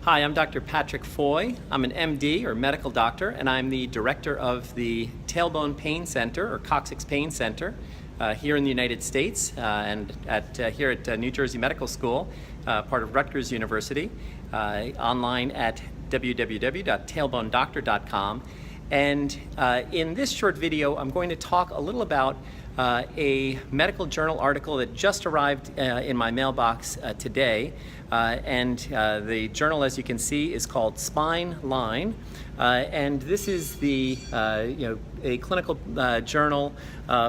Hi, I'm Dr. Patrick Foy. I'm an MD, or medical doctor, and I'm the director of the Tailbone Pain Center, or Coccyx Pain Center, here in the United States and here at New Jersey Medical School, part of Rutgers University, online at www.tailbonedoctor.com. And in this short video, I'm going to talk a little about a medical journal article that just arrived in my mailbox today. The journal, as you can see, is called Spine Line. And this is the, a clinical journal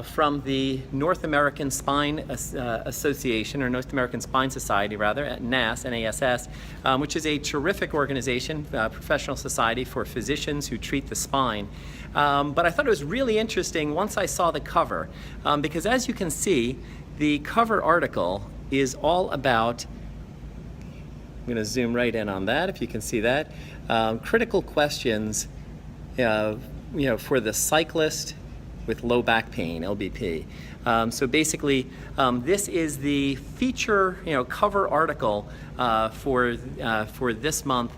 from the North American Spine Association, or North American Spine Society, rather, at NASS, which is a terrific organization, professional society for physicians who treat the spine. But I thought it was really interesting once I saw the cover, because as you can see, the cover article is all about, I'm going to zoom right in on that if you can see that, critical questions for the cyclist with low back pain, LBP. So basically, this is the feature, cover article for this month,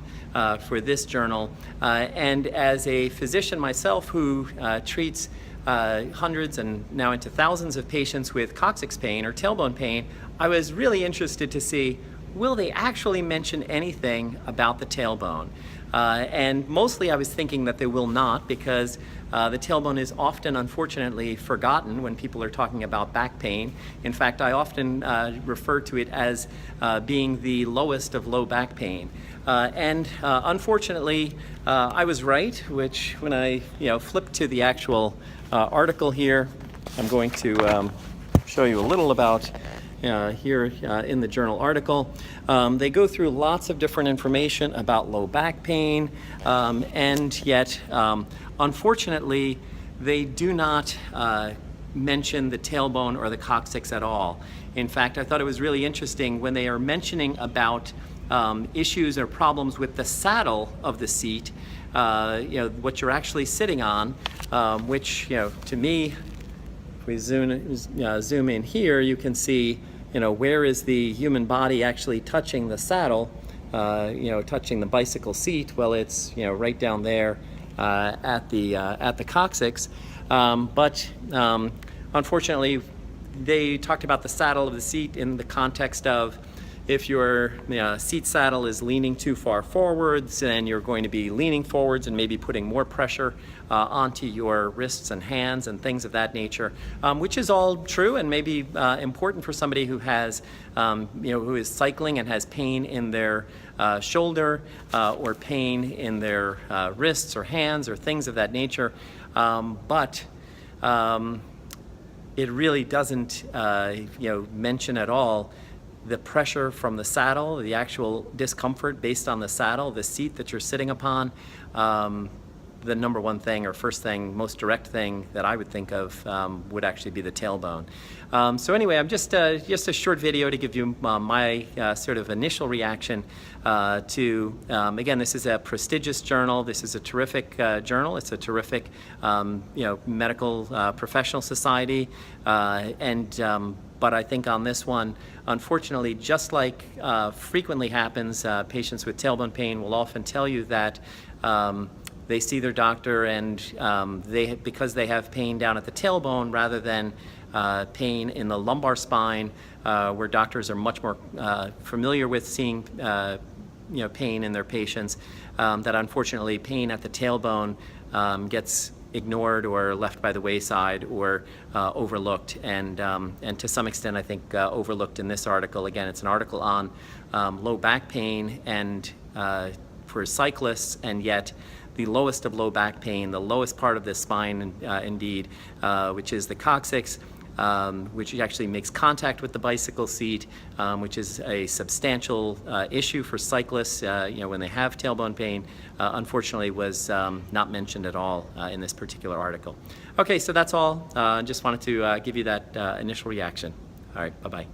for this journal. And as a physician myself who treats hundreds and now into thousands of patients with coccyx pain or tailbone pain, I was really interested to see, will they actually mention anything about the tailbone? And mostly I was thinking that they will not, because the tailbone is often, unfortunately, forgotten when people are talking about back pain. In fact, I often refer to it as being the lowest of low back pain. Unfortunately, I was right, which when I flip to the actual article here, I'm going to show you a little about here in the journal article. They go through lots of different information about low back pain, and yet, unfortunately, they do not mention the tailbone or the coccyx at all. In fact, I thought it was really interesting when they are mentioning about issues or problems with the saddle of the seat, what you're actually sitting on, which, to me, if we zoom in here, you can see, where is the human body actually touching the saddle, touching the bicycle seat? Well, it's, right down there at the coccyx. But unfortunately, they talked about the saddle of the seat in the context of, if your seat saddle is leaning too far forwards, then you're going to be leaning forwards and maybe putting more pressure onto your wrists and hands and things of that nature, which is all true and maybe important for somebody who has, who is cycling and has pain in their shoulder or pain in their wrists or hands or things of that nature. But it really doesn't, mention at all the pressure from the saddle, the actual discomfort based on the saddle, the seat that you're sitting upon. The number one thing, or first thing, most direct thing that I would think of would actually be the tailbone. So anyway, I'm just a short video to give you my sort of initial reaction to, again, this is a prestigious journal. This is a terrific journal. It's a terrific, medical professional society. But I think on this one, unfortunately, just like frequently happens, patients with tailbone pain will often tell you that they see their doctor and because they have pain down at the tailbone rather than pain in the lumbar spine, where doctors are much more familiar with seeing pain in their patients, that unfortunately pain at the tailbone gets ignored or left by the wayside or overlooked, and to some extent I think overlooked in this article. Again, it's an article on low back pain and for cyclists, and yet the lowest of low back pain, the lowest part of the spine indeed, which is the coccyx, which actually makes contact with the bicycle seat, which is a substantial issue for cyclists when they have tailbone pain, unfortunately was not mentioned at all in this particular article. Okay, so that's all. Just wanted to give you that initial reaction. All right, bye-bye.